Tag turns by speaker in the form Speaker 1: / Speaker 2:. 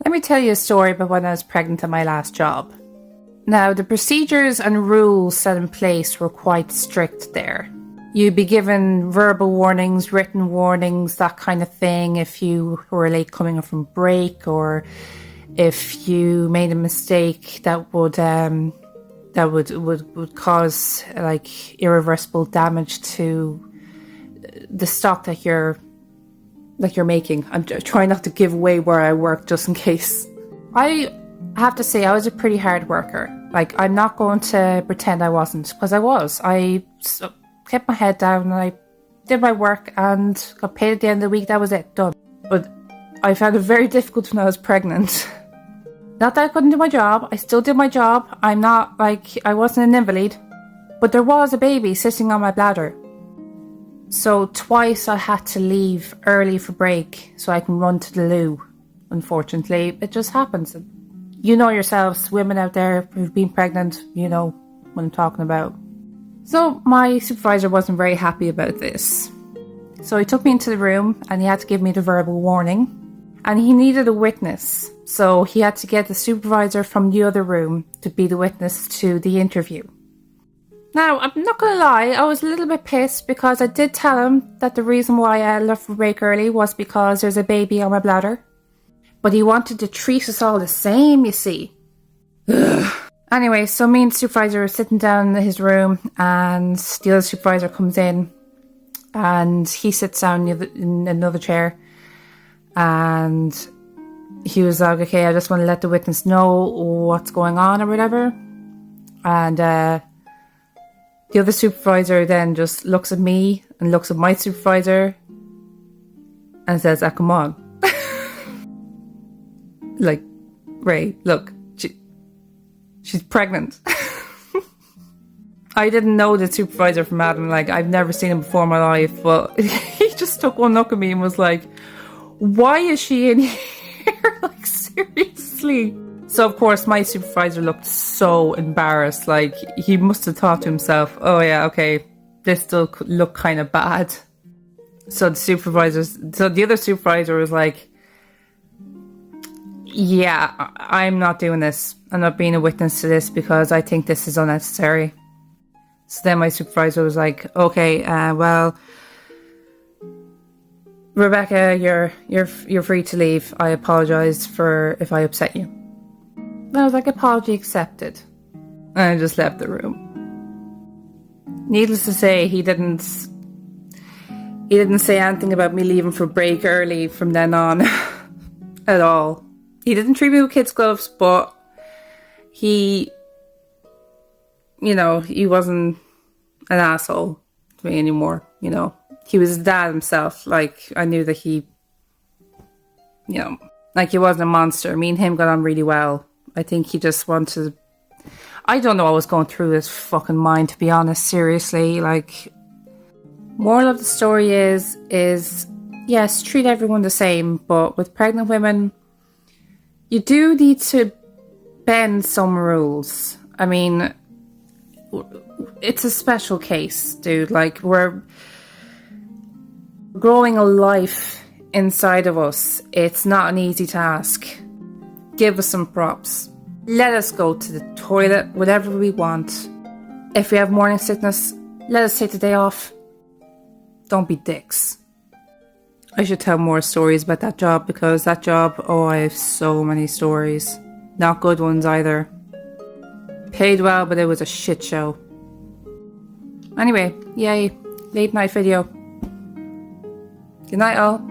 Speaker 1: Let me tell you a story about when I was pregnant at my last job. Now, the procedures and rules set in place were quite strict there. You'd be given verbal warnings, written warnings, that kind of thing, if you were late coming up from break, or if you made a mistake that would cause like irreversible damage to the stock that you're making. I'm trying not to give away where I work just in case. I have to say I was a pretty hard worker. Like, I'm not going to pretend I wasn't, because I was. I kept my head down and I did my work and got paid at the end of the week. That was it, done. But I found it very difficult when I was pregnant. Not that I couldn't do my job. I still did my job. I'm not like, I wasn't an invalid. But there was a baby sitting on my bladder. So twice I had to leave early for break so I can run to the loo. Unfortunately, it just happens. You know yourselves, women out there who've been pregnant, you know what I'm talking about. So my supervisor wasn't very happy about this. So he took me into the room and he had to give me the verbal warning. And he needed a witness. So he had to get the supervisor from the other room to be the witness to the interview. Now, I'm not going to lie, I was a little bit pissed because I did tell him that the reason why I left for break early was because there's a baby on my bladder. But he wanted to treat us all the same, you see. Ugh. Anyway, so me and the supervisor are sitting down in his room and the other supervisor comes in and he sits down in another chair and he was like, okay, I just want to let the witness know what's going on or whatever. And the other supervisor then just looks at me and looks at my supervisor and says, come on. Like, Ray, look, she's pregnant. I didn't know the supervisor from Adam. Like, I've never seen him before in my life, but he just took one look at me and was like, why is she in here? Like, seriously? So, of course, my supervisor looked so embarrassed. Like, he must have thought to himself, oh yeah, okay, this still look kind of bad. So the other supervisor was like, yeah, I'm not doing this. I'm not being a witness to this because I think this is unnecessary. So then my supervisor was like, okay, well, Rebecca, you're free to leave. I apologise for if I upset you. And I was like, apology accepted. And I just left the room. Needless to say, he didn't say anything about me leaving for break early from then on at all. He didn't treat me with kids' gloves, but he wasn't an asshole to me anymore, you know. He was his dad himself. Like, I knew that he, like, he wasn't a monster. Me and him got on really well. I think he just wanted... I don't know what was going through his fucking mind, to be honest, seriously. Like, moral of the story is, yes, treat everyone the same, but with pregnant women, you do need to bend some rules. I mean, it's a special case, dude. Like, we're growing a life inside of us. It's not an easy task. Give us some props. Let us go to the toilet, whatever we want. If we have morning sickness, let us take the day off. Don't be dicks. I should tell more stories about that job because that job, I have so many stories. Not good ones either. Paid well, but it was a shit show. Anyway, yay, late night video. Good night all.